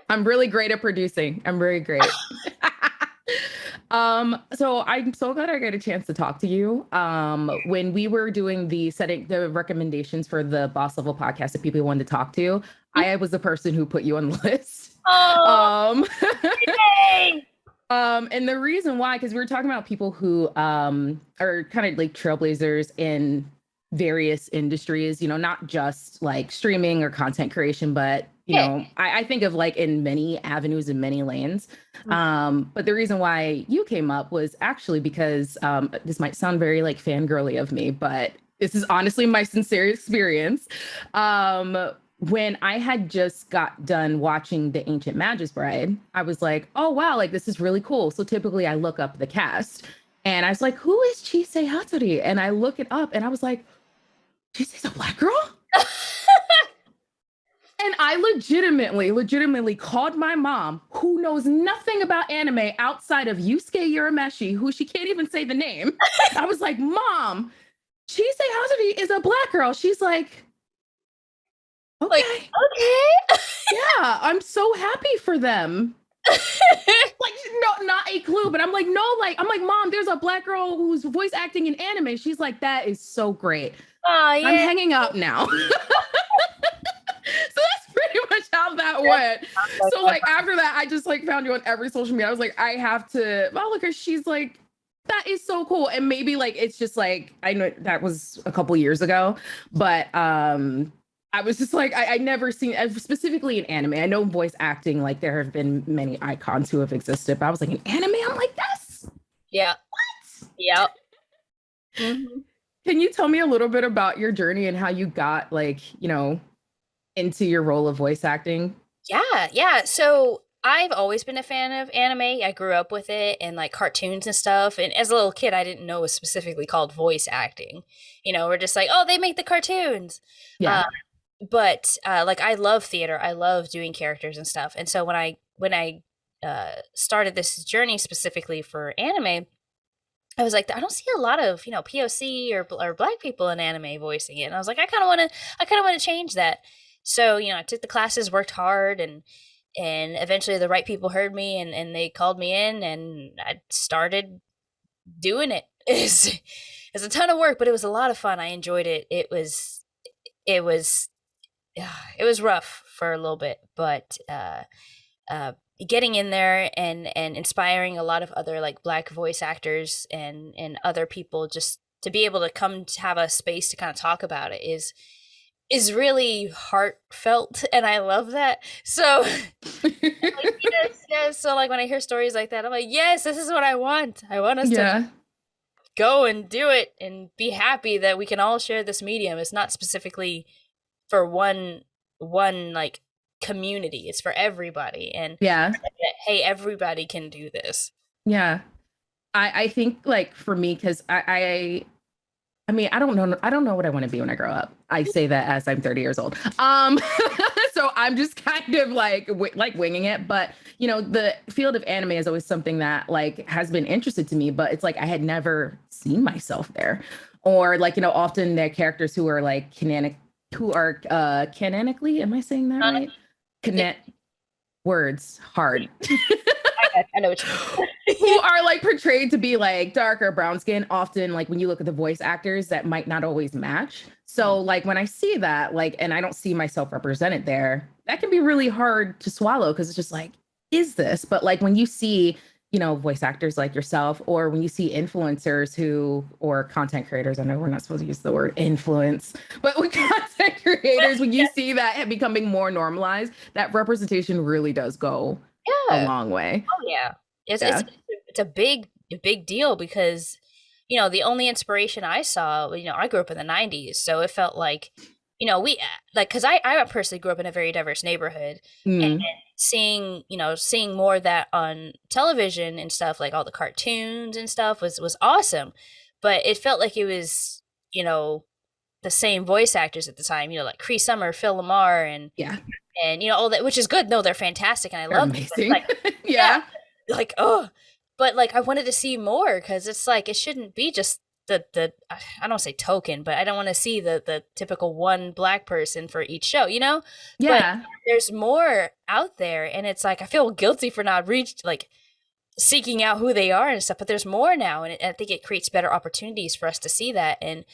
I'm really great at producing. I'm very great. So I'm so glad I got a chance to talk to you. When we were doing the setting the recommendations for the boss level podcast that people wanted to talk to, I was the person who put you on the list. Oh, Um, yay! and the reason why, because we were talking about people who are kind of like trailblazers in various industries, not just like streaming or content creation, but Yeah. I think of like in many avenues and many lanes. Mhm. But the reason why you came up was actually because this might sound very like fangirly of me, but this is honestly my sincere experience. When I had just got done watching The Ancient Magus Bride, I was like, oh, wow, like this is really cool. So typically I look up the cast and I was like, who is Chise Hattori? And I look it up and I was like, Chise's a black girl? And I legitimately called my mom, who knows nothing about anime outside of Yusuke Urameshi, who she can't even say the name. I was like, Mom, Chise Hattori is a black girl. She's like, Like, okay. okay. Yeah, I'm so happy for them. Like, no, not a clue, but I'm like, no, like, I'm like, Mom, there's a black girl who's voice acting in anime. She's like, that is so great. Oh, I'm yeah. hanging up now. So that's pretty much how that went. So like after that, I just like found you on every social media. I was like, I have to look her. She's like, that is so cool. And maybe like it's just like I know that was a couple years ago, but I was just like, I never seen specifically in anime. I know voice acting, like there have been many icons who have existed, but I was like, in anime, I'm like, that's Yeah. what? Yep. Hmm. Can you tell me a little bit about your journey and how you got like, into your role of voice acting? Yeah, yeah. So I've always been a fan of anime. I grew up with it and like cartoons and stuff. And as a little kid, I didn't know it was specifically called voice acting. We're just like, oh, they make the cartoons. Yeah. Uh, but like I love theater. I love doing characters and stuff. And so when I started this journey specifically for anime, I was like, I don't see a lot of POC or black people in anime voicing it, and I was like, I kind of want to change that. So I took the classes, worked hard, and eventually the right people heard me, and they called me in, and I started doing it. It's a ton of work, but it was a lot of fun. I enjoyed it. It was it was rough for a little bit, but uh, getting in there and inspiring a lot of other like black voice actors and other people just to be able to come to have a space to kind of talk about it is really heartfelt, and I love that. So like, yes, yes. So like when I hear stories like that, I'm like, yes, this is what I want. I want us to Yeah. go and do it and be happy that we can all share this medium. It's not specifically for one like community. It's for everybody. And Yeah. hey, everybody can do this. Yeah. I think like for me, because I mean, I don't know what I want to be when I grow up. I say that as I'm 30 years old. So I'm just kind of like like winging it. But the field of anime is always something that like has been interested to me, but it's like I had never seen myself there. Or like, often they're characters who are like canonically, am I saying that right? Canon words hard. I know what you Who mean. are like portrayed to be like dark or brown skin, often like when you look at the voice actors that might not always match. So like when I see that, like, and I don't see myself represented there, that can be really hard to swallow because it's just like, is this? But like when you see, voice actors like yourself, or when you see influencers or content creators, I know we're not supposed to use the word influence, but with content creators, when you see that becoming more normalized, that representation really does go a Yeah. long way. Oh yeah. It's it's Yeah. it's a big deal because the only inspiration I saw, I grew up in the 90s, so it felt like we like cuz I personally grew up in a very diverse neighborhood, and Mm. seeing more of that on television and stuff, like all the cartoons and stuff was awesome. But it felt like it was, the same voice actors at the time, like Cree Summer, Phil Lamar, Yeah. and all that, which is good. No, they're fantastic, and I They're love them. But amazing. like, yeah, Yeah. like, oh, but like I wanted to see more because it's like it shouldn't be just the I don't say token, but I don't want to see the typical one black person for each show, you know? But Yeah. there's more out there, and it's like I feel guilty for not like seeking out who they are and stuff, but there's more now, and I think it creates better opportunities for us to see that and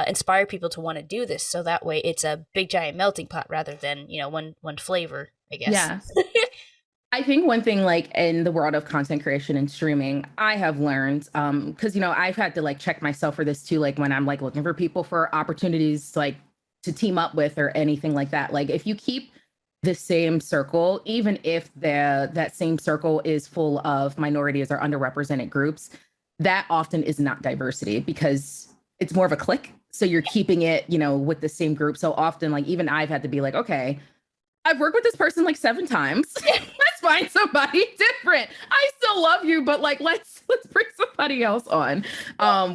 inspire people to want to do this, so that way it's a big giant melting pot rather than, you know, one flavor, I guess. Yeah. I think one thing, like in the world of content creation and streaming, I have learned, because you know, I've had to like check myself for this too, like when I'm like looking for people for opportunities like to team up with or anything like that. Like if you keep the same circle, even if that same circle is full of minorities or underrepresented groups, that often is not diversity because it's more of a clique. So you're keeping it, you know, with the same group. So often, like even I've had to be like, okay, I've worked with this person like 7 times. Let's find somebody different. I still love you, but like let's bring somebody else on.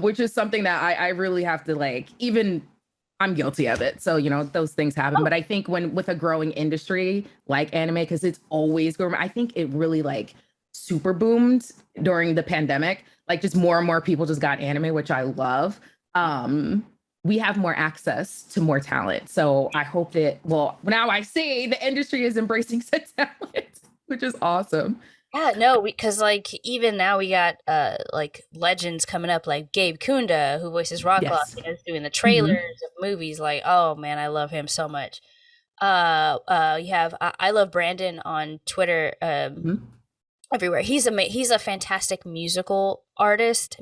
Which is something that I really have to like, even I'm guilty of it. So, you know, those things happen. But I think when with a growing industry like anime, because it's always growing, I think it really like super boomed during the pandemic. Like just more and more people just got anime, which I love. We have more access to more talent. So I hope that, well, now I see the industry is embracing said talent, which is awesome. Yeah, no, because like even now we got like legends coming up like Gabe Kunda, who voices Rocklock, Yes. is doing the Mhm. trailers of movies. Like, oh man, I love him so much. You have I love Brandon on Twitter. Mhm. Everywhere. He's a fantastic music artist.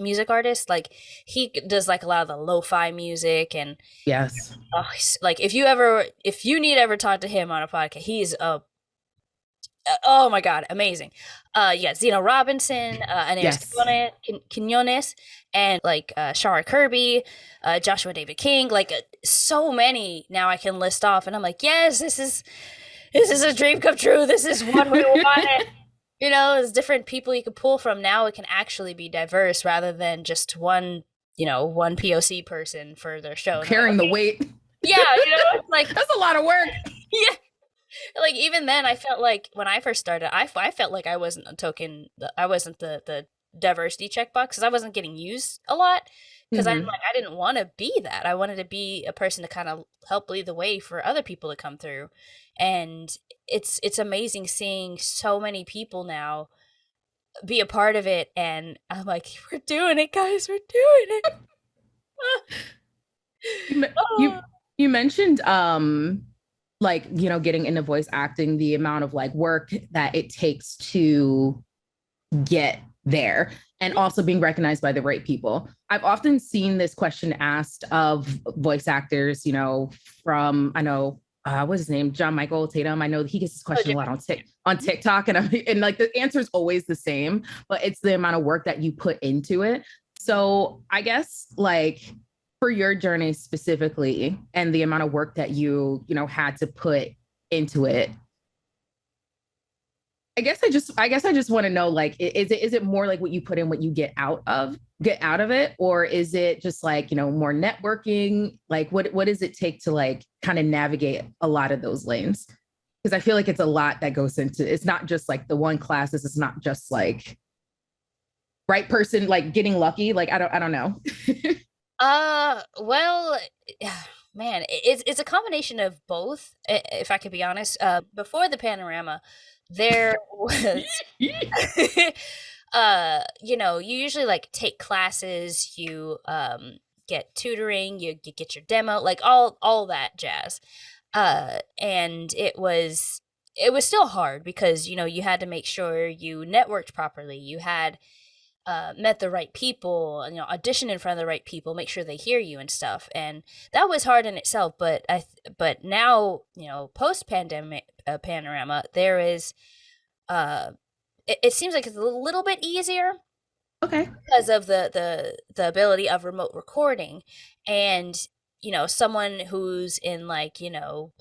Like he does like a lot of the lo-fi music, and Yes. like if you need ever talk to him on a podcast, he's a oh my god, amazing. Yeah, Zeno Robinson, Aneris Yes. Quinones, and like Shara Kirby, Joshua David King, like so many now I can list off, and I'm like, yes, this is a dream come true. This is what we wanted. You know, there's different people you can pull from. Now it can actually be diverse rather than just one, you know, one POC person for their show. And I'm like, Carrying the okay, weight. yeah, you know, it's like, That's a lot of work. yeah, like even then, I felt like when I first started, I felt like I wasn't a token, I wasn't the diversity checkbox because I wasn't getting used a lot. Because I'm Mhm. like, I didn't want to be that. I wanted to be a person to kind of help lead the way for other people to come through, and it's amazing seeing so many people now be a part of it, and I'm like, we're doing it, guys, we're doing it. You me- you Oh. you mentioned like, you know, getting into voice acting, the amount of like work that it takes to get there and also being recognized by the right people. I've often seen this question asked of voice actors, you know, from I know what's his name, John Michael Tatum. I know he gets this Oh, question a lot on TikTok, and like the answer is always the same, but it's the amount of work that you put into it. So I guess like for your journey specifically, and the amount of work that you know had to put into it, I guess I just want to know like is it more like what you put in what you get out of it, or is it just like, you know, more networking? Like what does it take to like kind of navigate a lot of those lanes? Because I feel like it's a lot that goes into it's not just like the one classes, it's not just like right person like getting lucky. Like I don't know. well, man, it's a combination of both. If I could be honest, before the panorama, there was, you know, you usually like take classes, you get tutoring, you get your demo, like all that jazz. And it was still hard because you know you had to make sure you networked properly. You had met the right people, you know, audition in front of the right people, make sure they hear you and stuff. And that was hard in itself. But but now, you know, post pandemic panorama, there is, it seems like it's a little bit easier Okay. because of the ability of remote recording, and you know, someone who's in like, you know,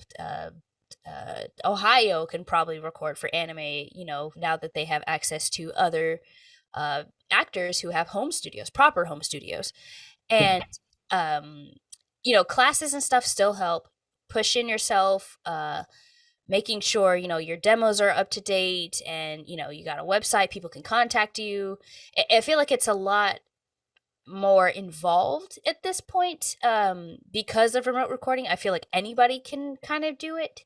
Ohio can probably record for anime, you know, now that they have access to other uh, actors who have home studios, proper home studios. Yeah. And, um, you know, classes and stuff still help push in yourself, making sure, you know, your demos are up to date and, you know, you got a website, people can contact you. I feel like it's a lot more involved at this point, because of remote recording. I feel like anybody can kind of do it,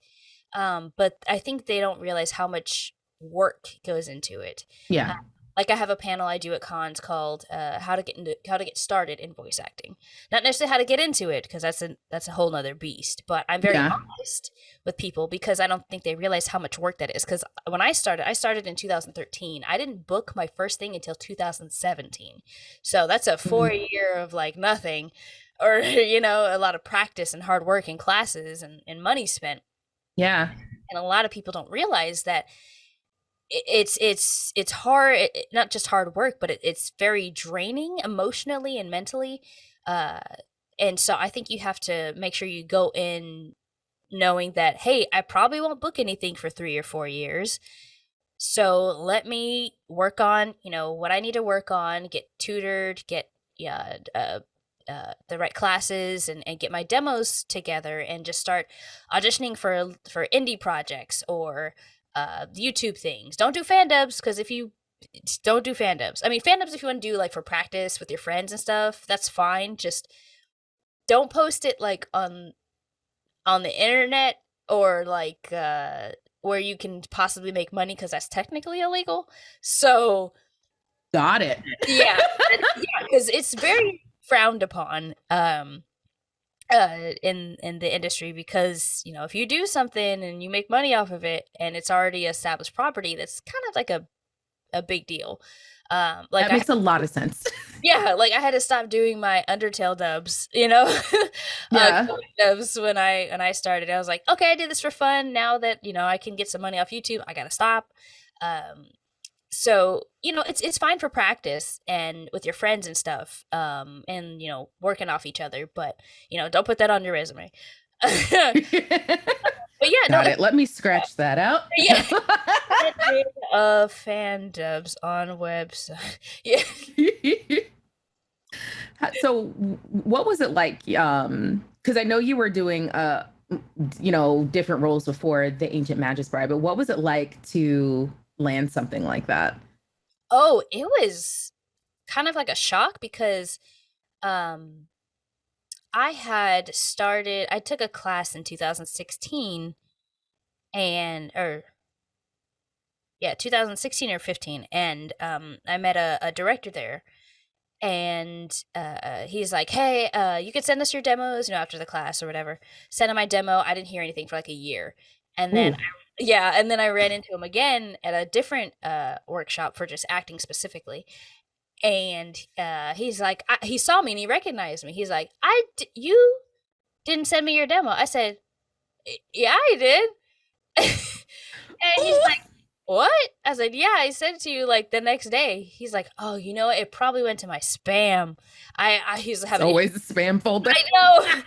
but I think they don't realize how much work goes into it. Yeah. Like I have a panel I do at cons called how to get started in voice acting. Not necessarily how to get into it, because that's a whole nother beast. But I'm very Yeah. honest with people, because I don't think they realize how much work that is. Because when I started in 2013. I didn't book my first thing until 2017. So that's a 4 year of like nothing, or a lot of practice and hard work and classes and money spent. Yeah. And a lot of people don't realize that it's hard, not just hard work, but it's very draining emotionally and mentally. And so I think you have to make sure you go in knowing that, hey, I probably won't book anything for 3 or 4 years, so let me work on what I need to work on, get tutored, get the right classes, and get my demos together, and just start auditioning for indie projects or YouTube things. Don't do fan dubs, because if you don't do fan dubs, I mean, fan dubs if you want to do like for practice with your friends and stuff, that's fine. Just don't post it like on the internet, or like where you can possibly make money, because that's technically illegal. So Got it. yeah, because it's very frowned upon in the industry, because if you do something and you make money off of it and it's already established property, that's kind of like a big deal. Like that makes a lot of sense. yeah, like I had to stop doing my Undertale dubs, Yeah. dubs when I started. I was like, okay, I did this for fun. Now that I can get some money off YouTube, I gotta stop. So it's fine for practice and with your friends and stuff, and working off each other, but don't put that on your resume. But yeah, Got it. Let me scratch that out. Yeah. Fan dubs on website. Yeah. So what was it like? Because I know you were doing different roles before the Ancient Magus Bride, but what was it like to land something like that? Oh, it was kind of like a shock, because I took a class in 2016, 2016 or 15, and I met a director there, and he's like, hey, you could send us your demos, after the class or whatever. Send him my demo. I didn't hear anything for like a year, and then I ran into him again at a different workshop for just acting specifically. And he's like, he saw me and he recognized me. He's like, you didn't send me your demo. I said, yeah, I did. And he's like, what? I said, yeah, I sent it to you like the next day. He's like, oh, it probably went to my spam. He's having always a spam folder. I know.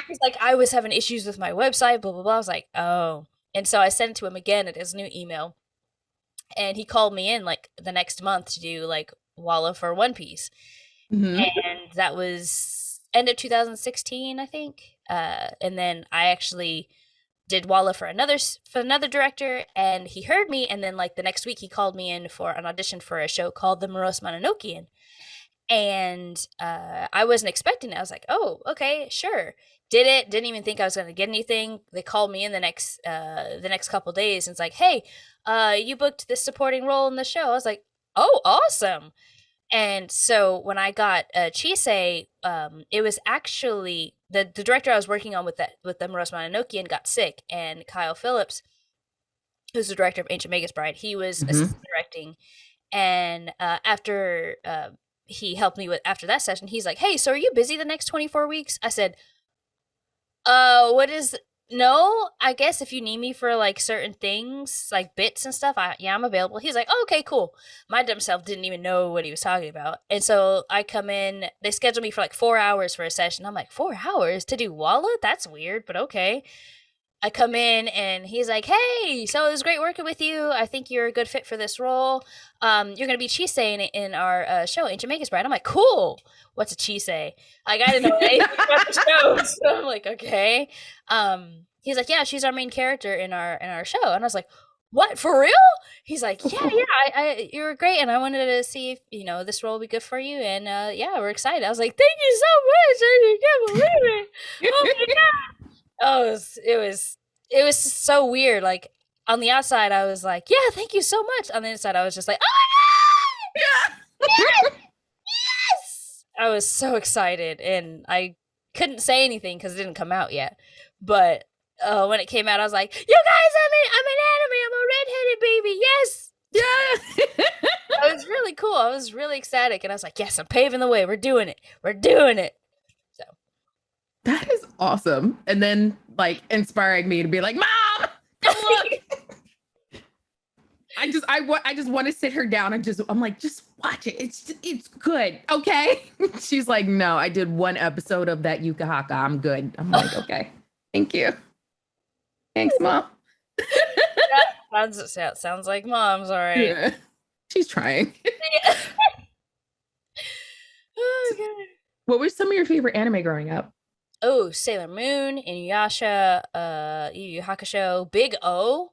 He's like, I was having issues with my website, blah, blah, blah. I was like, oh. And so I sent it to him again at his new email. And he called me in like the next month to do like Walla for One Piece. Mm-hmm. And that was end of 2016, I think. And then I actually did Walla for another director, and he heard me. And then like the next week he called me in for an audition for a show called The Morose Mononokean. And I wasn't expecting it. I was like, oh, okay, sure. Did it. Didn't even think I was going to get anything. They called me in the next couple days, and it's like, hey, you booked this supporting role in the show. I was like, oh, awesome. And so when I got Chisei, it was actually the director I was working on with the Morose Mononokean got sick, and Kyle Phillips, who's the director of Ancient Magus Bride, he was assistant directing. And after he helped me after that session, he's like, hey, so are you busy the next 24 weeks? I said, no, I guess if you need me for like certain things, like bits and stuff, I'm available. He's like, oh, okay, cool. My dumb self didn't even know what he was talking about. And so I come in, they schedule me for like 4 hours for a session. I'm like, 4 hours to do Walla? That's weird, but okay. I come in and he's like, hey, so it was great working with you. I think you're a good fit for this role. You're going to be Chisei in our show, Ancient Magus Bride. I'm like, cool. What's a Chisei? Like, I didn't know anything about the show. So I'm like, okay. He's like, yeah, she's our main character in our show. And I was like, what, for real? He's like, yeah, you were great, and I wanted to see if this role would be good for you, and yeah, we're excited. I was like, thank you so much. I can't believe it. Oh my god. Oh, it was so weird. Like on the outside, I was like, yeah, thank you so much. On the inside, I was just like, oh Yeah. my god, yes! I was so excited, and I couldn't say anything because it didn't come out yet. But when it came out, I was like, "You guys, I'm an anime. I'm a redheaded baby. Yes." Yeah. It was really cool. I was really ecstatic, and I was like, "Yes, I'm paving the way. We're doing it. We're doing it." So That is awesome. And then like inspiring me to be like, Mom, come look. I just want to sit her down and I'm like, just watch it. It's good. Okay. She's like, no, I did one episode of that Yuka Haka. I'm good. I'm like, okay. Thank you. Thanks, Mom. sounds like mom's all right. Yeah. She's trying. Oh god. What was some of your favorite anime growing up? Oh, Sailor Moon, Inuyasha, Yu Yu Hakusho, Big O.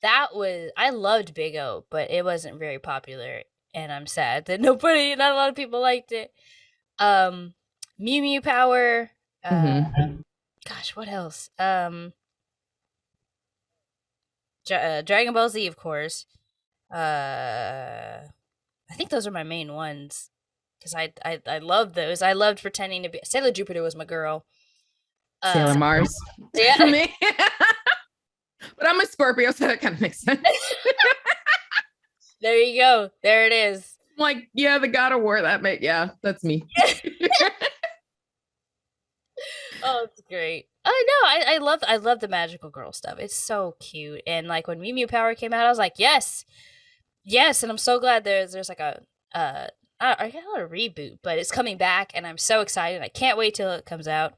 I loved Big O, but it wasn't very popular, and I'm sad that not a lot of people liked it. Mew Mew Power. Gosh, what else? Dragon Ball Z, of course. I think those are my main ones because I loved those. I loved pretending to be Sailor Jupiter was my girl. Sailor Mars. Yeah. For me. But I'm a Scorpio, so that kind of makes sense. There you go. There it is. I'm like, yeah, the God of War. Yeah, that's me. Oh, it's great. I know. I love the magical girl stuff. It's so cute. And like when Mew Mew Power came out, I was like, yes, and I'm so glad there's like a I got a reboot, but it's coming back, and I'm so excited. I can't wait till it comes out.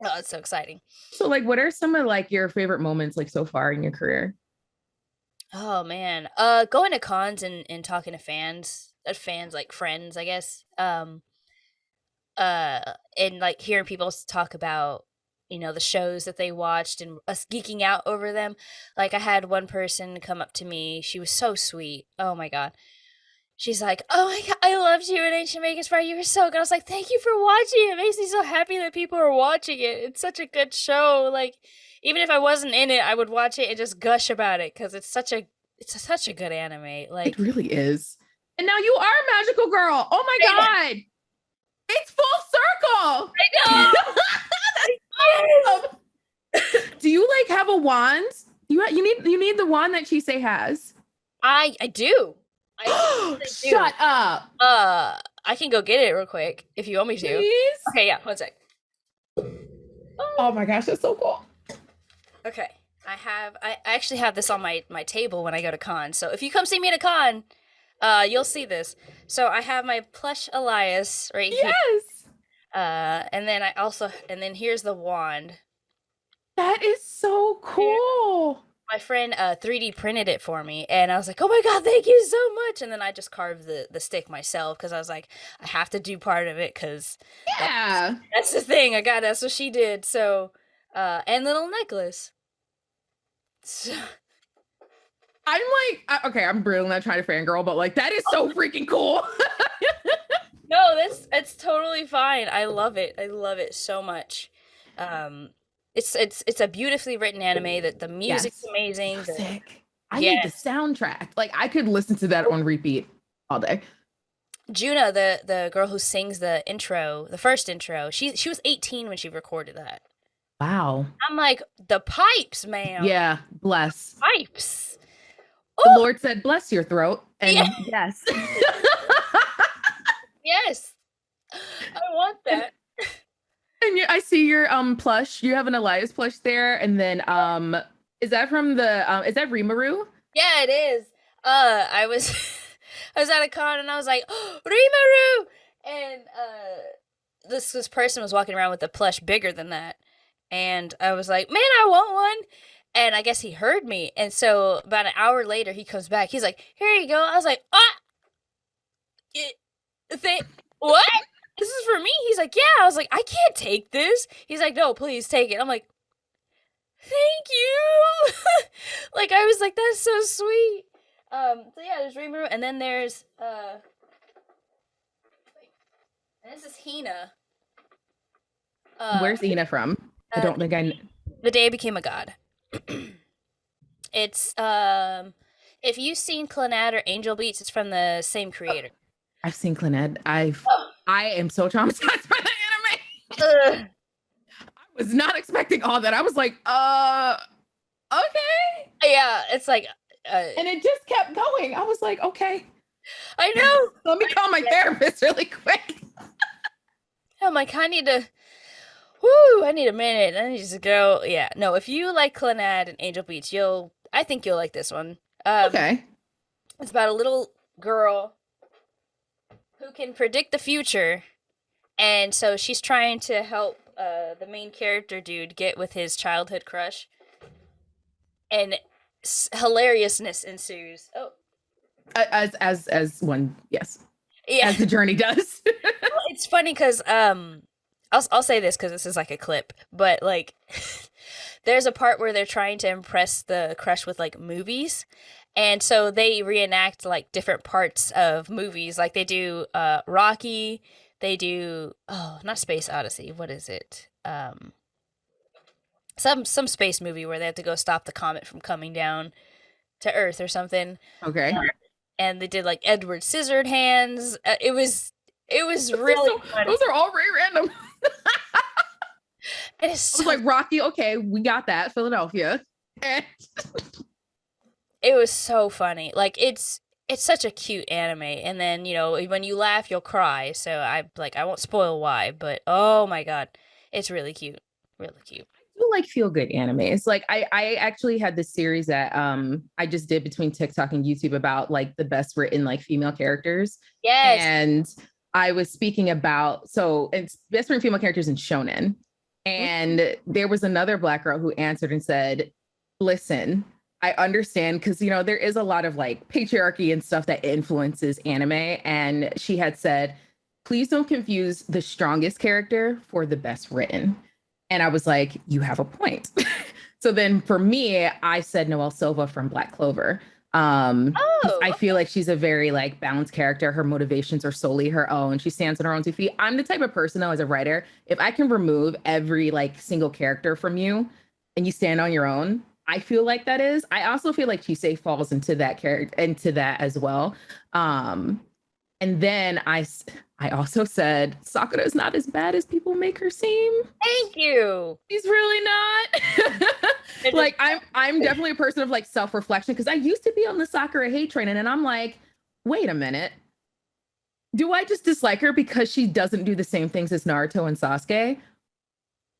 Oh, it's so exciting. So like, what are some of like your favorite moments like so far in your career? Oh man. Going to cons and talking to fans, like friends, I guess. And like hearing people talk about the shows that they watched and us geeking out over them. Like I had one person come up to me. She was so sweet. Oh my god. She's like, "Oh my god, I loved you in Ancient Magus Fire. You were so good." I was like, "Thank you for watching. It makes me so happy that people are watching it. It's such a good show. Like, even if I wasn't in it, I would watch it and just gush about it because it's such a good anime. Like, It really is. And now you are a magical girl. Oh my god. It's full circle. I know. Awesome. Do you like have a wand? You need the wand that Chisei has. I do. Shut up. I can go get it real quick if you want me to. Please? Okay, yeah, one sec. Oh my gosh, that's so cool. Okay. I actually have this on my table when I go to con. So if you come see me at a con, you'll see this. So I have my plush Elias right here. Yes. And then here's the wand. That is so cool. My friend 3D printed it for me, and I was like, "Oh my god, thank you so much!" And then I just carved the stick myself because I was like, I have to do part of it because that's the thing. That's what she did. So, and little necklace. So, I'm like, okay, I'm really not trying to fangirl, but like that is so freaking cool. No, it's totally fine. I love it. I love it so much. It's a beautifully written anime. That the music's amazing. Sick. I need the soundtrack. Like I could listen to that on repeat all day. Juna, the girl who sings the intro, the first intro, she was 18 when she recorded that. Wow. I'm like, the pipes, man. Yeah, bless. Pipes. The Lord said, bless your throat. And yes. Yes. I want that. And I see your plush. You have an Elias plush there. And then is that from is that Rimuru? Yeah, it is. I was at a con and I was like, oh, Rimuru! And this person was walking around with a plush bigger than that. And I was like, man, I want one. And I guess he heard me. And so about an hour later, he comes back. He's like, here you go. I was like, what? This is for me? He's like, yeah. I was like, I can't take this. He's like, no, please take it. I'm like, Thank you. Like I was like, that's so sweet. So yeah, there's Rimuru, and then there's and this is Hina. Uh, Where's Ina from? I uh don't think I. the day I became a god. It's if you've seen Clannad or Angel Beats, it's from the same creator. I've seen Clannad. Oh. I am so traumatized by the anime. Ugh. I was not expecting all that. I was like, okay. Yeah, it's like And it just kept going. I was like, okay. I know. Let me call my therapist really quick. I'm like, I need to. Whoo! I need a minute. I need to go. Yeah, no. If you like Clannad and Angel Beats, I think you'll like this one. Okay. It's about a little girl who can predict the future, and so she's trying to help the main character dude get with his childhood crush, and hilariousness ensues. Oh, As one, yes. yeah. As the journey does. Well, it's funny because I'll say this because this is like a clip, but like there's a part where they're trying to impress the crush with like movies, and so they reenact like different parts of movies. Like they do Rocky, they do not Space Odyssey. What is it? Some space movie where they have to go stop the comet from coming down to Earth or something. Okay. And they did like Edward Scissorhands. It was really funny. Those are all very random. It is so, I was like, Rocky, okay, we got that. Philadelphia. it was so funny. Like it's such a cute anime. And then, when you laugh, you'll cry. So I won't spoil why, but oh my god, it's really cute. Really cute. I do like feel good animes. Like I actually had this series that I just did between TikTok and YouTube about like the best written like female characters. Yes. And I was speaking about it's best written female characters in shonen. And there was another Black girl who answered and said, listen, I understand because, there is a lot of like patriarchy and stuff that influences anime. And she had said, please don't confuse the strongest character for the best written. And I was like, you have a point. So then for me, I said Noelle Silva from Black Clover. I feel like she's a very like balanced character. Her motivations are solely her own. She stands on her own 2 feet. I'm the type of person though, as a writer, if I can remove every like single character from you and you stand on your own, I feel like that is. I also feel like Chisei falls into that character, into that as well. And then I also said Sakura is not as bad as people make her seem. Thank you. She's really not. Like I'm definitely a person of like self-reflection because I used to be on the Sakura hate train and I'm like, wait a minute. Do I just dislike her because she doesn't do the same things as Naruto and Sasuke?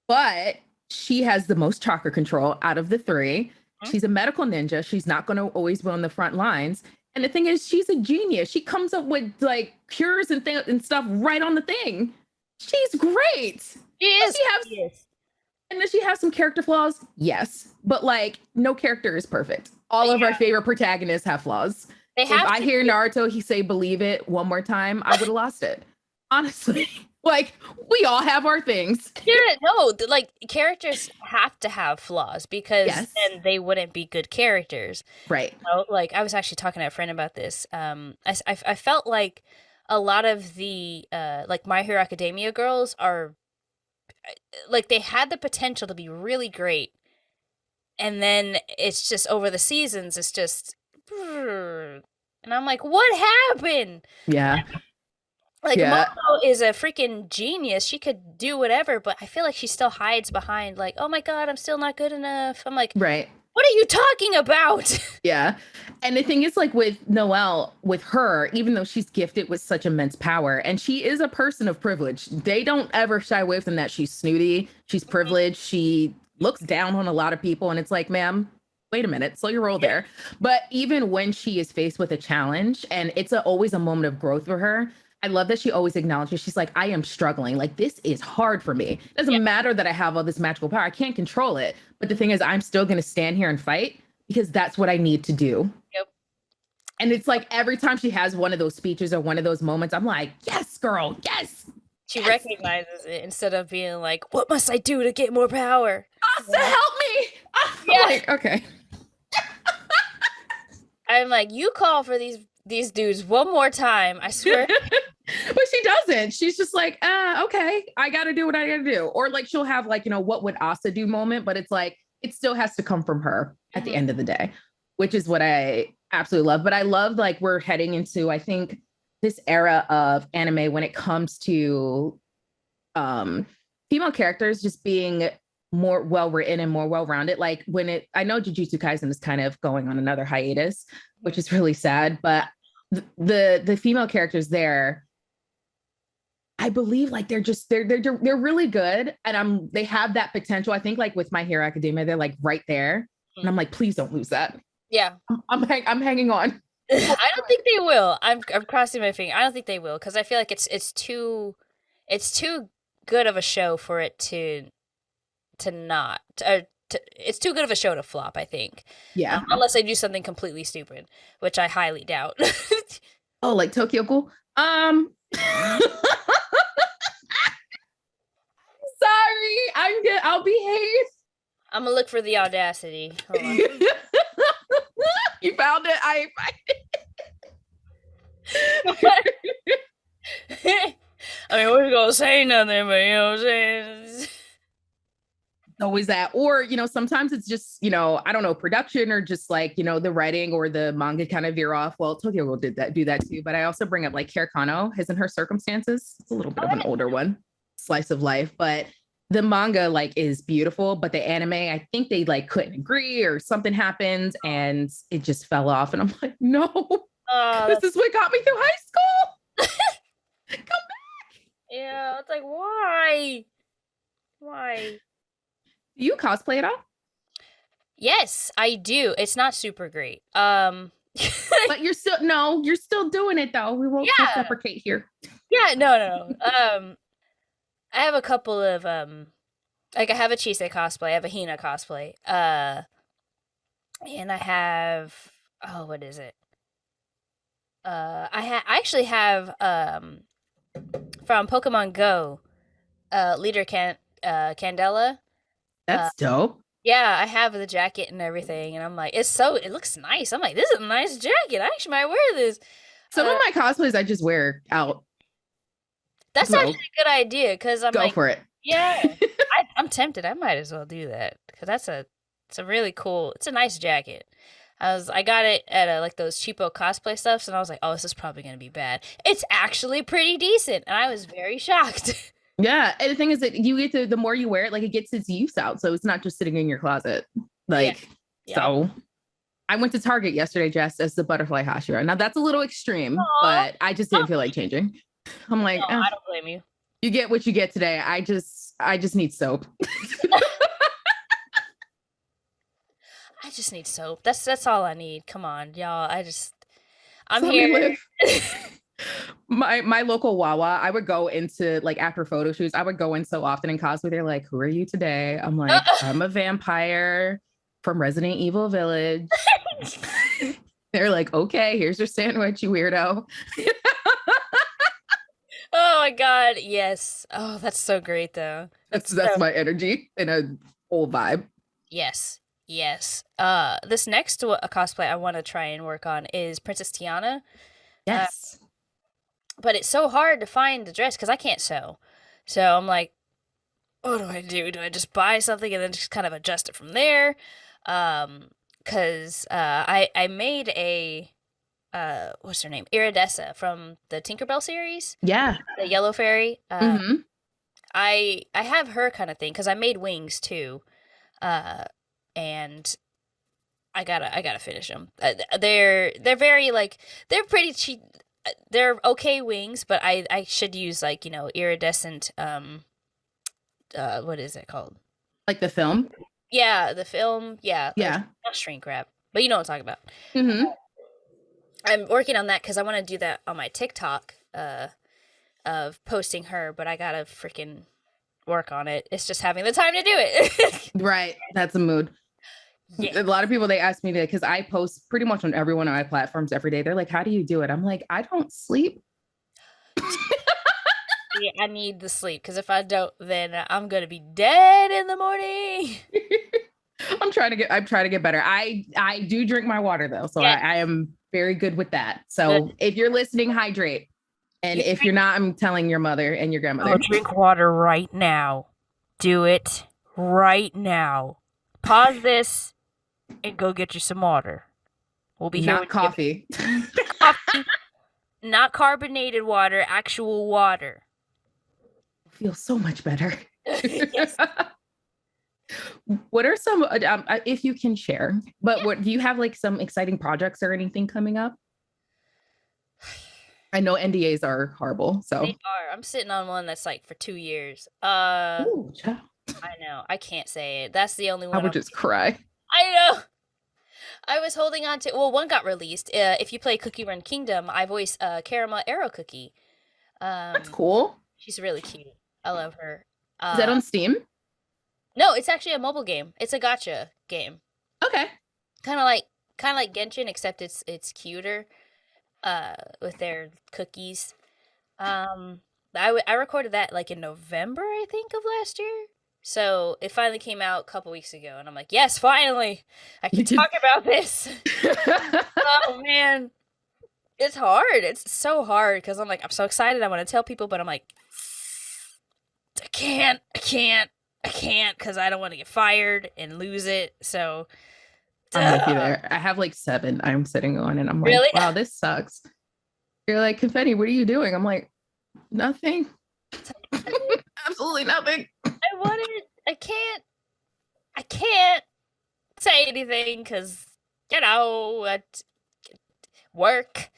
But she has the most chakra control out of the 3. She's a medical ninja. She's not going to always be on the front lines. And the thing is, she's a genius. She comes up with like cures and stuff right on the thing. She's great. She is. And does she have some character flaws? Yes. But like no character is perfect. All of our favorite protagonists have flaws. If I hear Naruto, he say believe it one more time, I would have lost it. Honestly. Like we all have our things. Yeah, no, like characters have to have flaws because then they wouldn't be good characters. Right. Like I was actually talking to a friend about this. I felt like a lot of the like My Hero Academia girls are like they had the potential to be really great. And then it's just over the seasons, it's just and I'm like, what happened? Yeah. Like, Momo is a freaking genius. She could do whatever, but I feel like she still hides behind, like, oh my god, I'm still not good enough. I'm like, right. What are you talking about? Yeah. And the thing is, like, with Noelle, with her, even though she's gifted with such immense power, and she is a person of privilege, they don't ever shy away from that. She's snooty, she's privileged, she looks down on a lot of people, and it's like, ma'am, wait a minute, slow your roll there. But even when she is faced with a challenge, and it's always a moment of growth for her, I love that she always acknowledges, she's like, I am struggling. Like, this is hard for me. It doesn't matter that I have all this magical power. I can't control it. But the thing is, I'm still going to stand here and fight because that's what I need to do. Yep. And it's like every time she has one of those speeches or one of those moments, I'm like, yes, girl, yes. She recognizes it instead of being like, what must I do to get more power? Asa, help me. I'm Yeah. like, okay. I'm like, you call for these dudes one more time, I swear. But she doesn't. She's just like, okay, I got to do what I got to do. Or like she'll have like, what would Asa do moment, but it's like, it still has to come from her at the end of the day, which is what I absolutely love. But I love like we're heading into, I think, this era of anime when it comes to female characters just being more well written and more well rounded. Like I know Jujutsu Kaisen is kind of going on another hiatus, which is really sad, but the female characters there, I believe like they're really good, and they have that potential. I think like with My Hero Academia, they're like right there, and I'm like, please don't lose that. Yeah. I'm hanging on. I don't think they will. I'm crossing my finger. I don't think they will because I feel like it's too good of a show for it to not it's too good of a show to flop, I think. Yeah. Unless they do something completely stupid, which I highly doubt. Oh, like Tokyo Ghoul. Sorry, I'm good. I'll behave. I'm gonna look for the audacity. Hold on. You found it. I mean, we're gonna say nothing, but you know what I'm saying. Always that, or sometimes it's just I don't know, production or just like the writing or the manga kind of veer off. Well, Tokyo will do that too, but I also bring up like Kare Kano, His and Her Circumstances. It's a little bit of an older one, slice of life, but the manga like is beautiful, but the anime, I think they like couldn't agree or something happened and it just fell off, and I'm like, no, this is what got me through high school. Come back. Yeah, it's like, why do you cosplay at all? Yes, I do. It's not super great. But you're still doing it though. We won't self-deprecate here. Yeah, no. I have a couple of like I have a Chise cosplay, I have a Hina cosplay. And I have what is it? I actually have from Pokemon Go, Leader Candela. That's dope. Yeah, I have the jacket and everything, and I'm like, it looks nice. I'm like, this is a nice jacket. I actually might wear this. Some of my cosplays I just wear out. That's actually a good idea because I'm go for it. Yeah, I'm tempted. I might as well do that because it's a really cool. It's a nice jacket. I got it at like those cheapo cosplay stuffs, and I was like, oh, this is probably gonna be bad. It's actually pretty decent, and I was very shocked. Yeah, and the thing is that you get to, the more you wear it, like it gets its use out, so it's not just sitting in your closet. Like, so I went to Target yesterday dressed as the butterfly Hashira. Now that's a little extreme, but I just didn't feel like changing. I'm like, I don't blame you. You get what you get today. I just need soap. I just need soap. That's all I need. Come on, y'all. I'm here. My local Wawa, I would go into like after photo shoots, I would go in so often in cosplay. They're like, who are you today? I'm like, I'm a vampire from Resident Evil Village. They're like, okay, here's your sandwich, you weirdo. Oh my god, yes. Oh, that's so great though. That's my energy in a whole vibe. Yes. This next cosplay I want to try and work on is Princess Tiana. Yes. But it's so hard to find the dress because I can't sew. So I'm like, what do I do? Do I just buy something and then just kind of adjust it from there? Because I made a what's her name? Iridessa from the Tinkerbell series. Yeah. The yellow fairy. I have her kind of thing because I made wings too. And I gotta finish them. They're very like, they're pretty cheap. They're okay wings, but I should use like, iridescent, what is it called? Like the film? Yeah, the film. Yeah. Yeah. Not shrink wrap, but you know what I'm talking about. I'm working on that because I want to do that on my TikTok, of posting her, but I gotta freaking work on it. It's just having the time to do it. Right. That's a mood. Yeah. A lot of people, they ask me that because I post pretty much on every one of my platforms every day. They're like, how do you do it? I'm like, I don't sleep. Yeah, I need the sleep because if I don't, then I'm going to be dead in the morning. I'm trying to get better. I do drink my water though, so Yes. I am very good with that. Good. So if you're listening, hydrate. And You if you're not, I'm telling your mother and your grandmother. drink water right now. Do it right now. Pause this and go get you some water. We'll be here Not with coffee. coffee, not carbonated water, actual water. Feels so much better. Yes. What are some, if you can share, but what do you have like some exciting projects or anything coming up? I know NDAs are horrible, so. They are. I'm sitting on one that's like for 2 years. Ooh, child. I know. I can't say it. That's the only I one. would just cry. I know. I was holding on to. Well, one got released. If you play Cookie Run Kingdom, I voice Karama Arrow Cookie. That's cool. She's really cute. I love her. Is that on Steam? No, it's actually a mobile game. It's a gacha game. Okay. Kind of like Genshin, except it's cuter. With their cookies. I recorded that like in November, I think, of last year. So it finally came out a couple weeks ago, and I'm like, yes, finally, I can talk about this. Oh man, it's hard. It's so hard because I'm like, I'm so excited. I want to tell people, but I'm like, I can't, because I don't want to get fired and lose it. So I'm with you there. I have like 7 I'm sitting on, and I'm like, Really? wow, this sucks. You're like, Confetti, what are you doing? I'm like, nothing. Absolutely nothing. I wanted. I can't say anything because work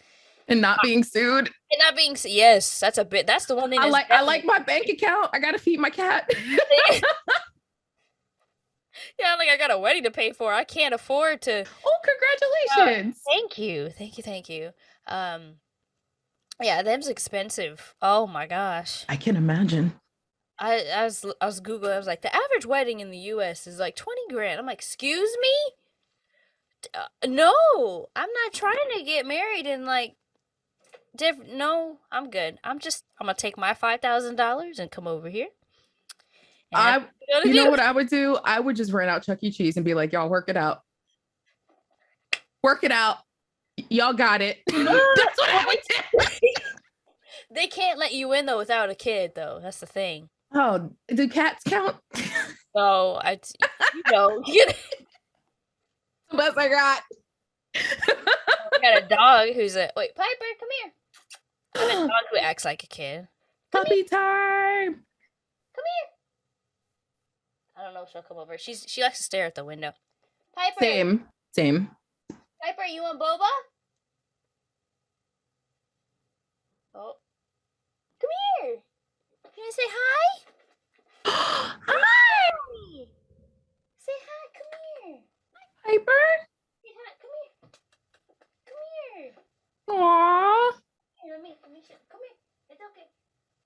And not being sued. and not being. Yes, that's a bit. That's the one thing. I like my bank account. I gotta feed my cat. Yeah, like I got a wedding to pay for. I can't afford to. Oh, congratulations. Thank you. Yeah, them's expensive. Oh my gosh. I can imagine. I was Googling. I was like, the average wedding in the U.S. is like 20 grand. I'm like, excuse me? No, I'm not trying to get married in like different. No, I'm good. I'm gonna take my $5,000 and come over here. You know what I would do? I would just rent out Chuck E. Cheese and be like, y'all work it out. Work it out. Y'all got it. That's what I would do. They can't let you in though without a kid though. That's the thing. Oh, do cats count? So The best I got. I got a dog who's wait, Piper, come here. I got a dog who acts like a kid. Puppy time. Come here. I don't know if she'll come over. She likes to stare at the window. Piper. Same. Piper, you want boba? Oh. Come here. You want to say hi? Hi, Say hi. Come here. Piper. Say hi. Come here. Come here. Aww. Here, let me show. Come here. It's okay.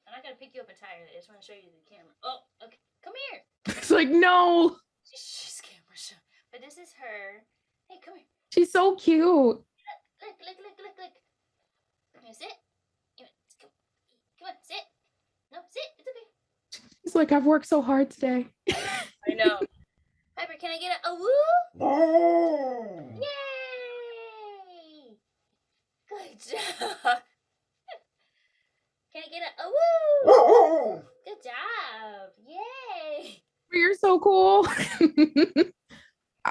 I'm not gonna pick you up and tie her. I just want to show you the camera. Oh, okay. Come here. It's like, no. She's camera shy. But this is her. Hey, come here. She's so cute. Look. Come here, sit. Come on, sit. No, sit. It's okay. She's like, I've worked so hard today. I know. Piper, can I get a woo? Yay! Good job. Can I get a woo? Good job. Yay! You're so cool.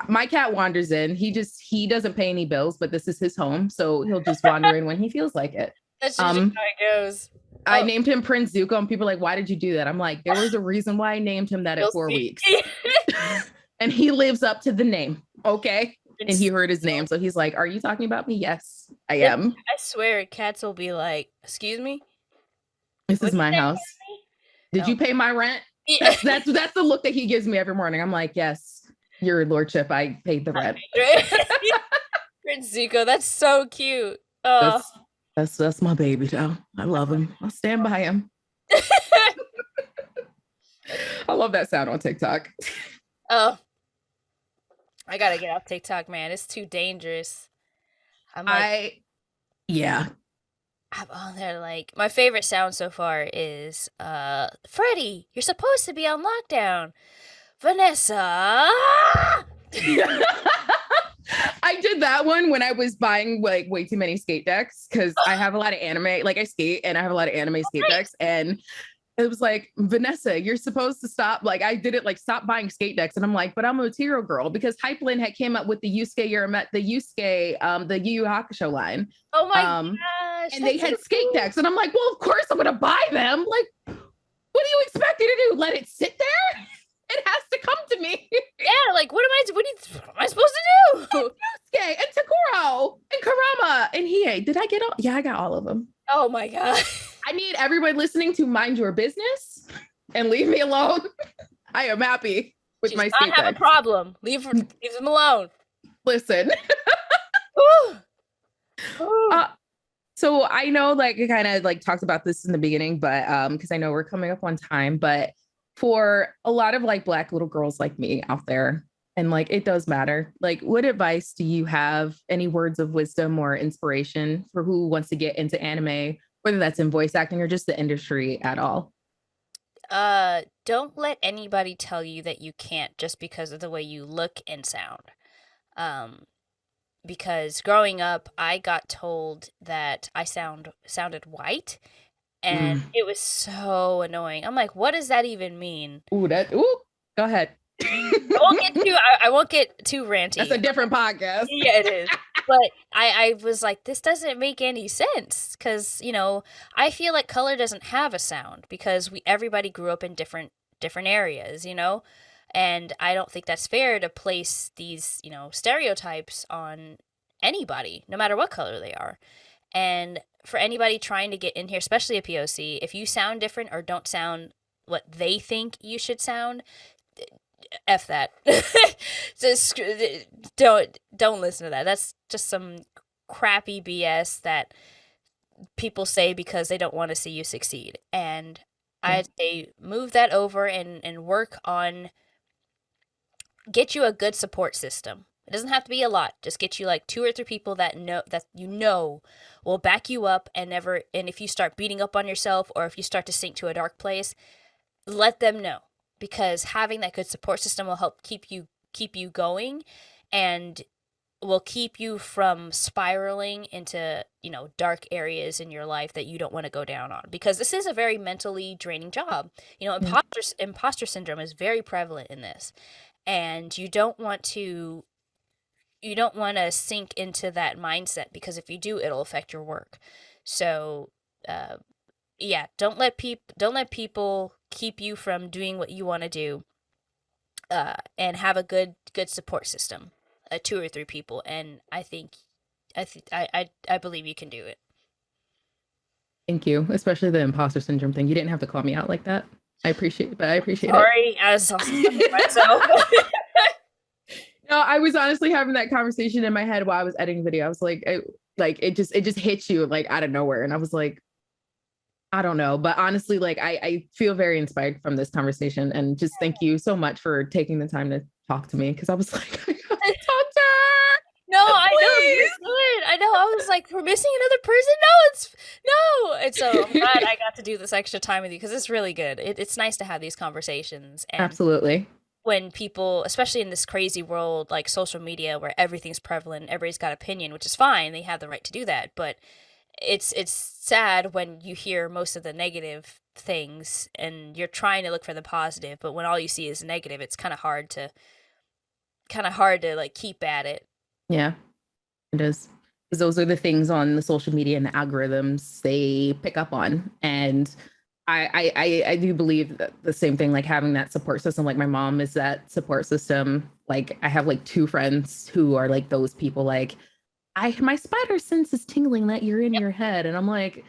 My cat wanders in. He doesn't pay any bills, but this is his home, so he'll just wander in when he feels like it. That's usually how it goes. I named him Prince Zuko, and people are like, why did you do that? I'm like, there was a reason why I named him that at 4 weeks. And he lives up to the name. Okay. And he heard his name. So he's like, are you talking about me? Yes, I am. I swear cats will be like, excuse me? This is my house. Did you pay my rent? Yeah. That's the look that he gives me every morning. I'm like, yes, your lordship, I paid the rent. Prince Zuko, that's so cute. Oh. That's my baby though. I love him. I'll stand by him. I love that sound on TikTok. Oh. I gotta get off TikTok, man. It's too dangerous. I'm on there like my favorite sound so far is Freddy, you're supposed to be on lockdown. Vanessa. I did that one when I was buying like way too many skate decks because I have a lot of anime. Like I skate and I have a lot of anime skate decks. And it was like, Vanessa, you're supposed to stop. Like I did it like stop buying skate decks. And I'm like, but I'm a material girl because Hypeland had came up with the the Yu Yu Hakusho line. Oh my gosh. And they had skate decks. And I'm like, well, of course I'm gonna buy them. Like, what do you expect me to do? Let it sit there? It has to come to me. Yeah, like what am I supposed to do? Yusuke and Takuro and Karama and Hiei. Did I get all? Yeah, I got all of them. Oh my god. I need everybody listening to mind your business and leave me alone. I am happy with my skate decks. I have a problem. Leave them alone. Listen. So I know like I kind of like talked about this in the beginning, but because I know we're coming up on time, but for a lot of like Black little girls like me out there, and like it does matter, like what advice do you have, any words of wisdom or inspiration for who wants to get into anime, whether that's in voice acting or just the industry at all? Don't let anybody tell you that you can't just because of the way you look and sound. Because growing up, I got told that I sounded white, and it was so annoying. I'm like, what does that even mean? Go ahead. I won't get too ranty. That's a different podcast. Yeah, it is. But I was like, this doesn't make any sense because, you know, I feel like color doesn't have a sound because everybody grew up in different areas, you know? And I don't think that's fair to place these, you know, stereotypes on anybody, no matter what color they are. And for anybody trying to get in here, especially a POC, if you sound different or don't sound what they think you should sound, F that. Just don't listen to that. That's just some crappy BS that people say because they don't want to see you succeed. And I'd say move that over and work on get you a good support system. It doesn't have to be a lot. Just get you like 2 or 3 people that will back you up and if you start beating up on yourself or if you start to sink to a dark place, let them know. Because having that good support system will help keep you going and will keep you from spiraling into, you know, dark areas in your life that you don't want to go down on. Because this is a very mentally draining job. You know, imposter syndrome is very prevalent in this. And you don't want to sink into that mindset because if you do, it'll affect your work. So, yeah, don't let people keep you from doing what you want to do, and have a good support system, 2 or 3 people, and I believe you can do it. Thank you, especially the imposter syndrome thing. You didn't have to call me out like that. I appreciate it. Sorry, I was myself. No, I was honestly having that conversation in my head while I was editing the video. I was like, it just hits you like out of nowhere, and I was like, I don't know, but honestly, like I feel very inspired from this conversation, and just thank you so much for taking the time to talk to me because I was like, I got to talk to her. No, I know you're good. I know. I was like, we're missing another person. No. And so I'm glad I got to do this extra time with you because it's really good. It's nice to have these conversations. And absolutely. When people, especially in this crazy world like social media where everything's prevalent, everybody's got opinion, which is fine. They have the right to do that, but it's sad when you hear most of the negative things and you're trying to look for the positive, but when all you see is negative, it's kind of hard to like keep at it. Yeah, it is. Because those are the things on the social media and the algorithms they pick up on. And I do believe that the same thing, like having that support system, like my mom is that support system. Like I have like 2 friends who are like those people, like, my spider sense is tingling that you're in your head. And I'm like,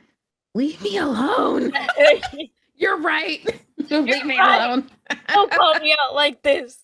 leave me alone. You're right. Leave me alone. Don't call me out like this.